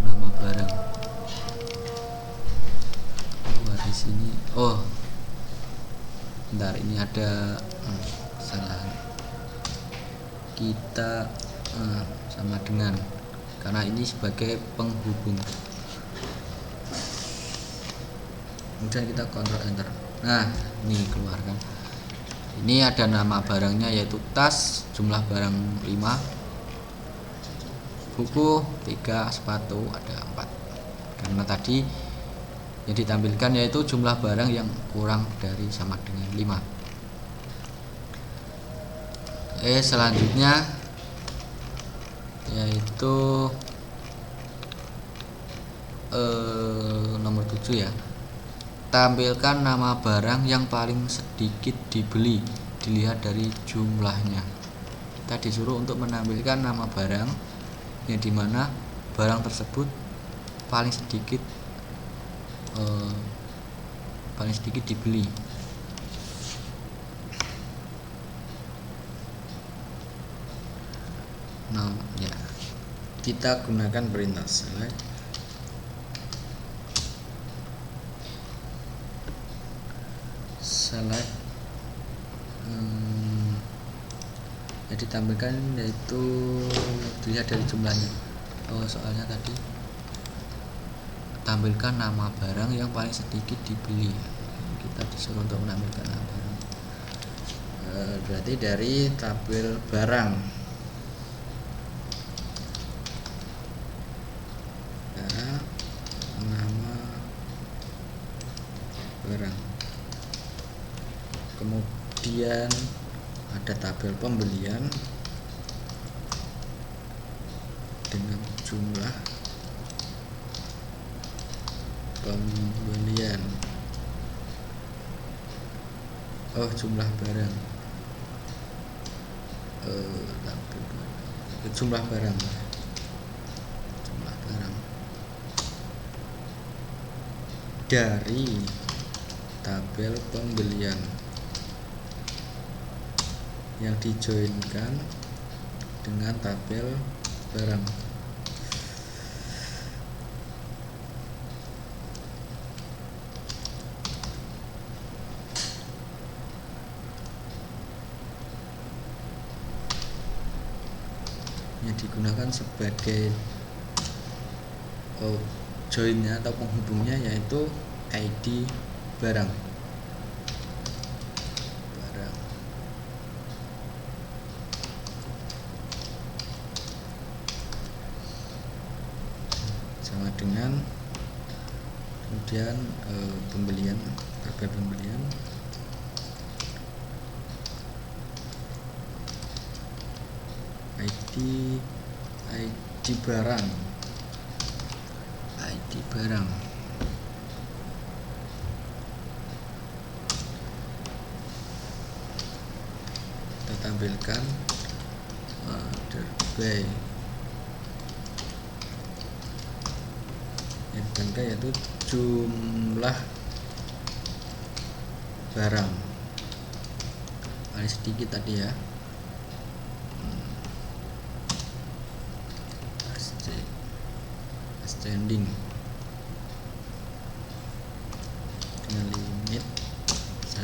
nama barang. Di sini. Bentar, ini ada salah. Kita sama dengan karena ini sebagai penghubung. Kemudian kita kontrol enter. Nah, ini keluarkan. Ini ada nama barangnya yaitu tas, jumlah barang 5, buku 3, sepatu ada 4. Karena tadi yang ditampilkan yaitu jumlah barang yang kurang dari sama dengan 5. Selanjutnya yaitu nomor 7 ya. Tampilkan nama barang yang paling sedikit dibeli, dilihat dari jumlahnya. Kita disuruh untuk menampilkan nama barang yang dimana barang tersebut paling sedikit dibeli. Nah, ya, kita gunakan perintah select. Jadi ditampilkan yaitu dilihat dari jumlahnya. Soalnya tadi tampilkan nama barang yang paling sedikit dibeli, kita disuruh untuk menampilkan nama barang. Berarti dari tabel barang. Nama barang. Kemudian ada tabel pembelian dengan jumlah pembelian. Jumlah barang. Jumlah barang. Dari tabel pembelian yang dijoinkan dengan tabel barang. Yang digunakan sebagai joinnya atau penghubungnya yaitu ID barang. Sama dengan kemudian pembelian, tabel pembelian, ID barang, kita tampilkan order by yang dibangga yaitu jumlah barang paling sedikit tadi ya. Standing dengan limit 1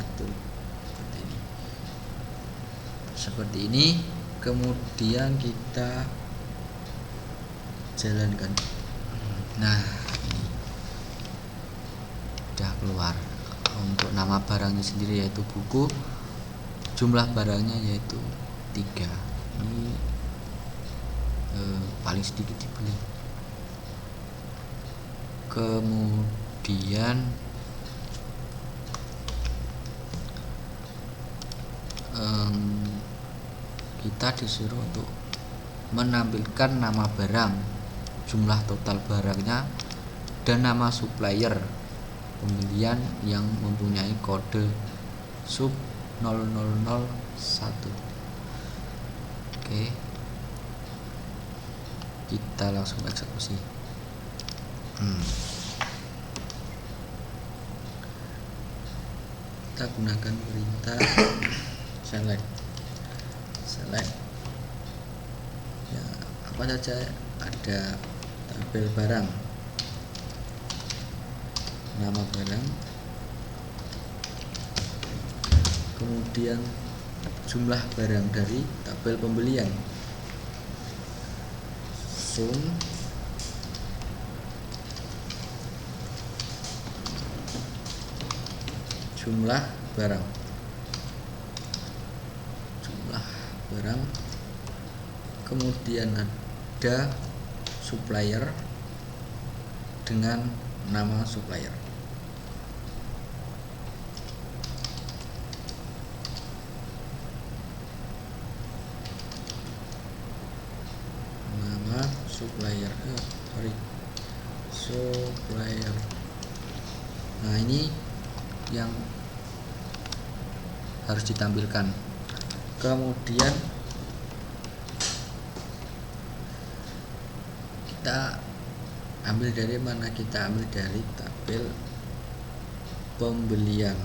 seperti ini. Kemudian kita jalankan. Nah, ini udah keluar. Untuk nama barangnya sendiri yaitu buku, jumlah barangnya yaitu 3. Ini paling sedikit dibeli. Kemudian kita disuruh untuk menampilkan nama barang, jumlah total barangnya, dan nama supplier pembelian yang mempunyai kode sub 0001. Oke, kita langsung eksekusi. Kita gunakan perintah select ya, apa saja ada tabel barang, nama barang, kemudian jumlah barang dari tabel pembelian, sum jumlah barang kemudian ada supplier dengan nama supplier. Nama supplier, supplier. Nah, ini yang harus ditampilkan. Kemudian kita ambil dari mana? Kita ambil dari tabel pembelian.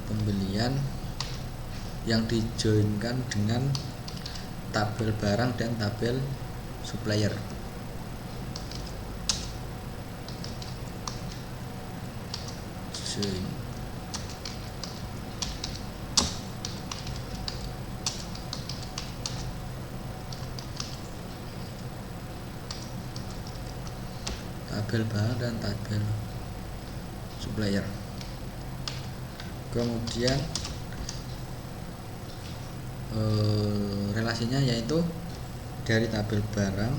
Pembelian yang dijoinkan dengan tabel barang dan tabel supplier. Join. Tabel barang dan tabel supplier. Kemudian relasinya yaitu dari tabel barang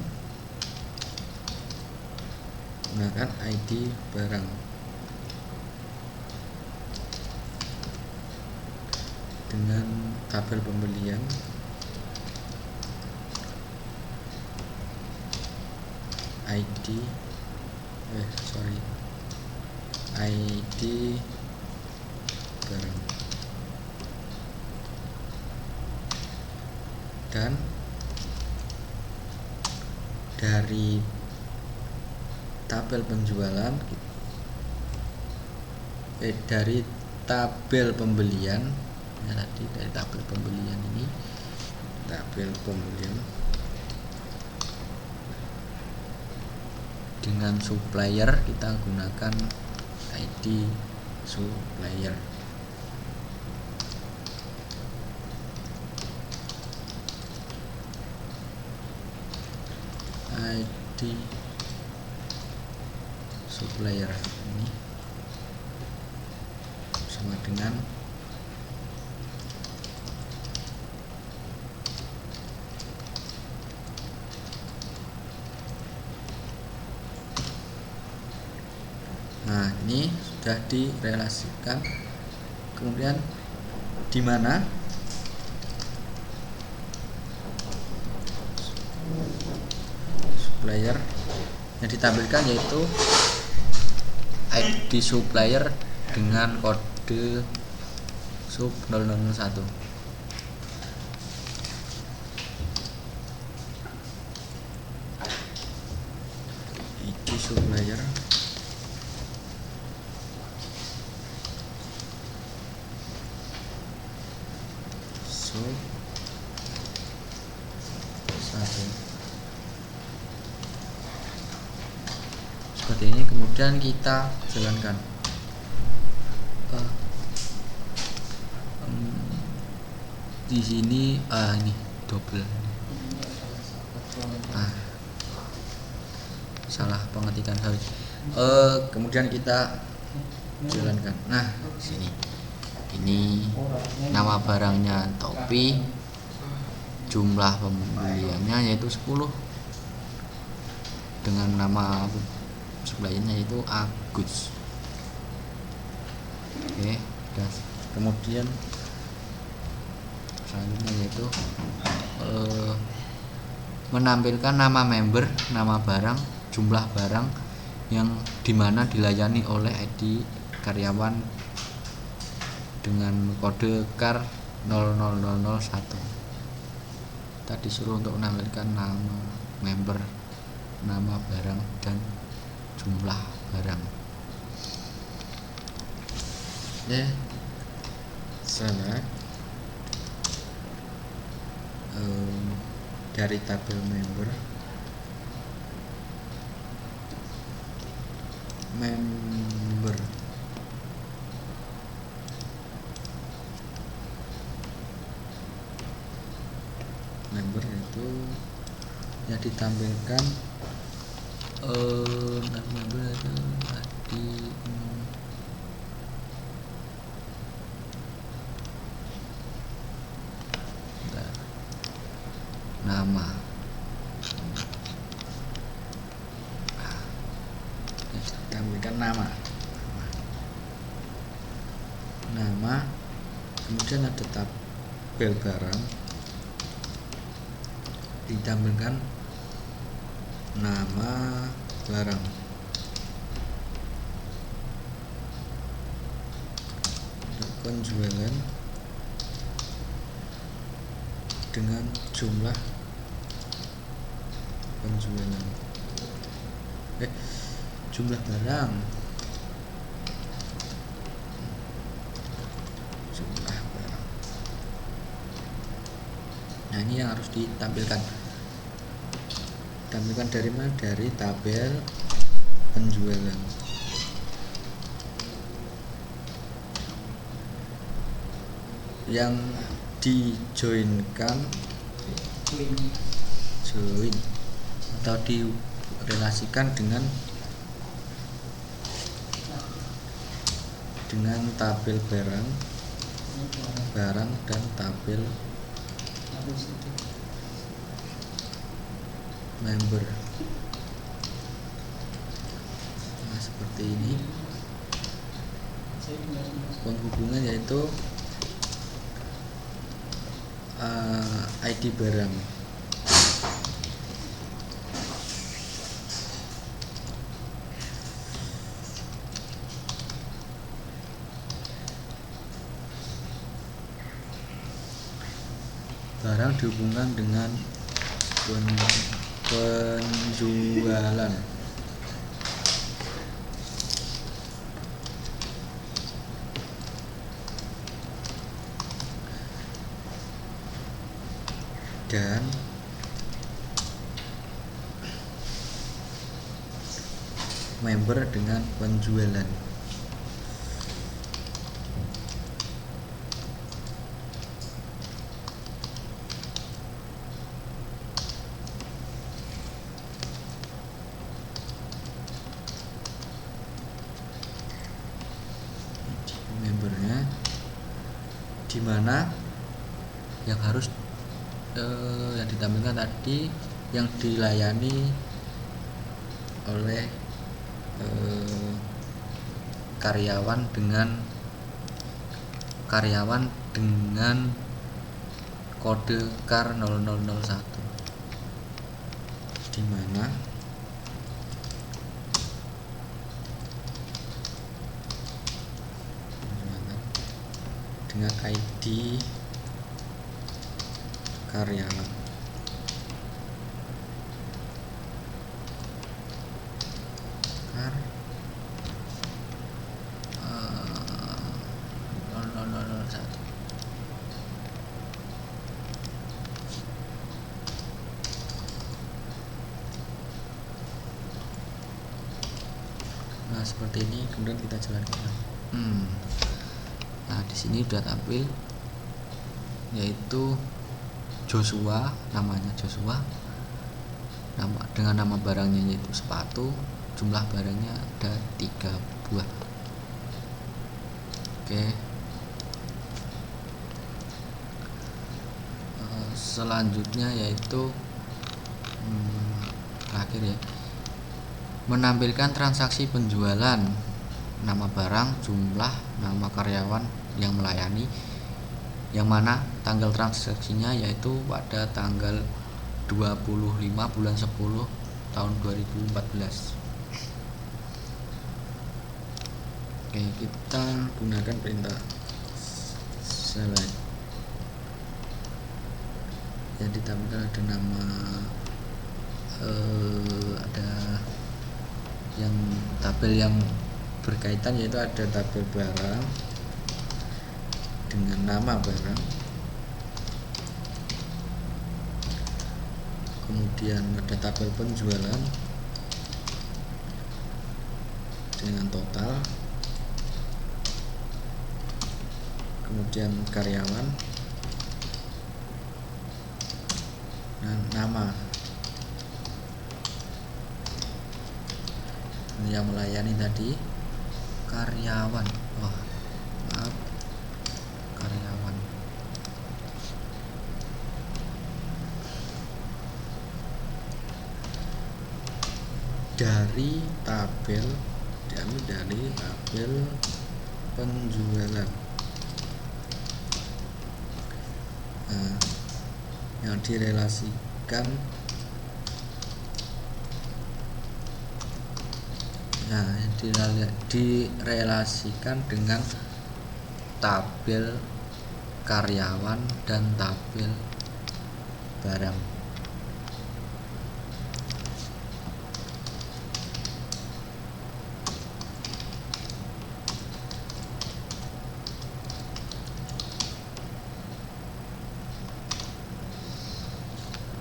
menggunakan ID barang dengan tabel pembelian ID barang dan dari tabel penjualan dari tabel pembelian ya, tadi dari tabel pembelian ini dengan supplier kita gunakan ID supplier. ID supplier ini sama dengan ini sudah direlasikan. Kemudian di mana supplier yang ditampilkan yaitu ID supplier dengan kode sub 0001. ID supplier sub 1 seperti ini. Kemudian kita jalankan di sini ini double salah pengetikan harus kemudian kita jalankan. Nah, sini ini nama barangnya topi, jumlah pembeliannya yaitu 10 dengan nama suppliernya yaitu Agus. Oke, kemudian selanjutnya yaitu menampilkan nama member, nama barang, jumlah barang yang dimana dilayani oleh ID karyawan dengan kode KAR 00001. Kita disuruh untuk menampilkan nama member, nama barang dan jumlah barang. Sana dari tabel member yaitu yang ditampilkan nama barang tadi nama ditampilkan nama kemudian ada tabel barang ditampilkan nama barang penjualan dengan jumlah penjualan jumlah barang nah ini yang harus ditampilkan dari mana? Dari tabel penjualan. Yang dijoinkan join atau direlasikan dengan tabel barang dan tabel member. Nah, seperti ini penghubungan yaitu ID barang. Barang dihubungkan dengan penjualan. Dan member dengan penjualan. Membernya di mana yang harus yang ditampilkan tadi yang dilayani oleh karyawan dengan kode KAR 0001 di mana dengan ID karyawan. KAR 0001. Nah, seperti ini kemudian kita jalankan. Nah, di sini sudah tampil yaitu Joshua, namanya Joshua, dengan nama barangnya yaitu sepatu, jumlah barangnya ada 3 buah. Oke. Selanjutnya yaitu terakhir ya, menampilkan transaksi penjualan, nama barang, jumlah, nama karyawan yang melayani, yang mana tanggal transaksinya yaitu pada tanggal 25 bulan 10 tahun 2014. Oke, kita gunakan perintah select. Yang ditampilkan ada nama, ada yang tabel yang berkaitan yaitu ada tabel barang dengan nama barang, kemudian ada tabel penjualan dengan total, kemudian karyawan, nama yang melayani tadi karyawan. Maaf, karyawan. Dari tabel penjualan. Yang direlasikan direlasikan dengan tabel karyawan dan tabel barang.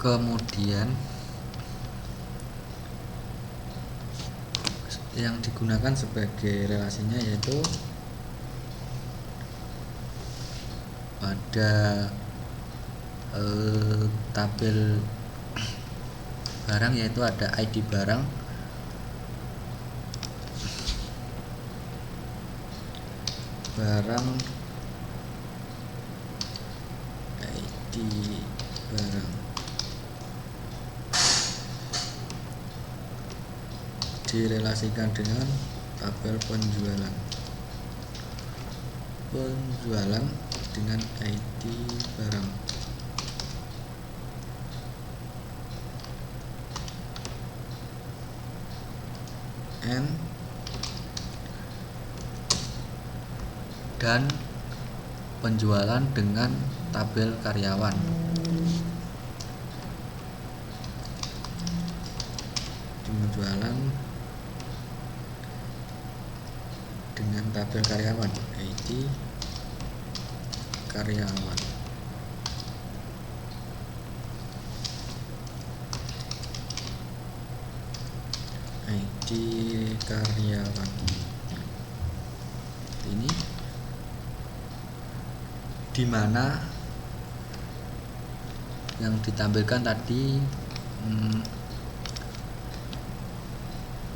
Kemudian yang digunakan sebagai relasinya yaitu pada tabel barang, yaitu ada ID barang, ID barang direlasikan dengan tabel penjualan dengan ID barang. Dan penjualan dengan tabel karyawan. Penjualan dengan tabel karyawan, ID karyawan. ID karyawan ini dimana yang ditampilkan tadi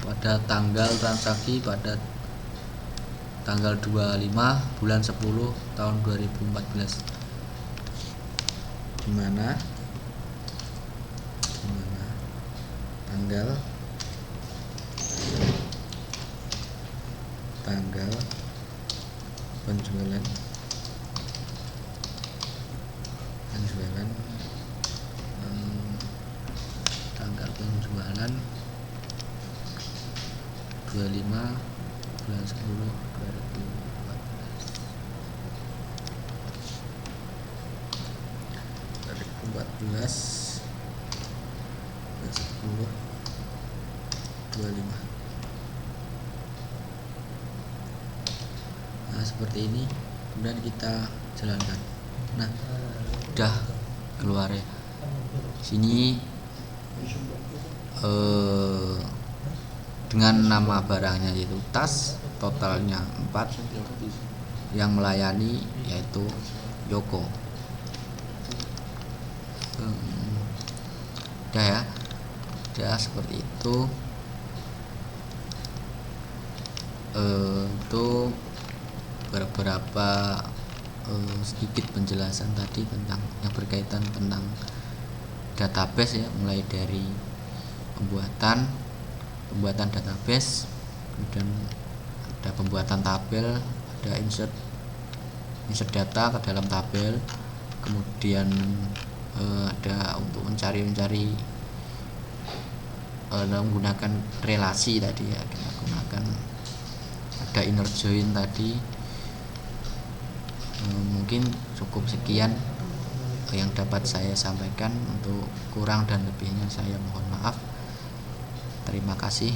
pada tanggal transaksi pada tanggal 25 bulan 10 tahun 2014, dimana tanggal penjualan tanggal penjualan 25 bulan 10 2014 bulan 10 25. Nah, seperti ini kemudian kita jalankan. Nah, udah keluar ya. Sini dengan nama barangnya yaitu tas, totalnya 4, yang melayani yaitu Yoko. Udah ya, seperti itu. Itu beberapa sedikit penjelasan tadi tentang yang berkaitan tentang database ya, mulai dari pembuatan database, kemudian ada pembuatan tabel, ada insert data ke dalam tabel, kemudian ada untuk mencari menggunakan relasi tadi ya, kita gunakan ada inner join tadi. Mungkin cukup sekian yang dapat saya sampaikan. Untuk kurang dan lebihnya saya mohon maaf. Terima kasih.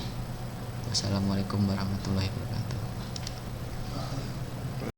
Wassalamualaikum warahmatullahi wabarakatuh.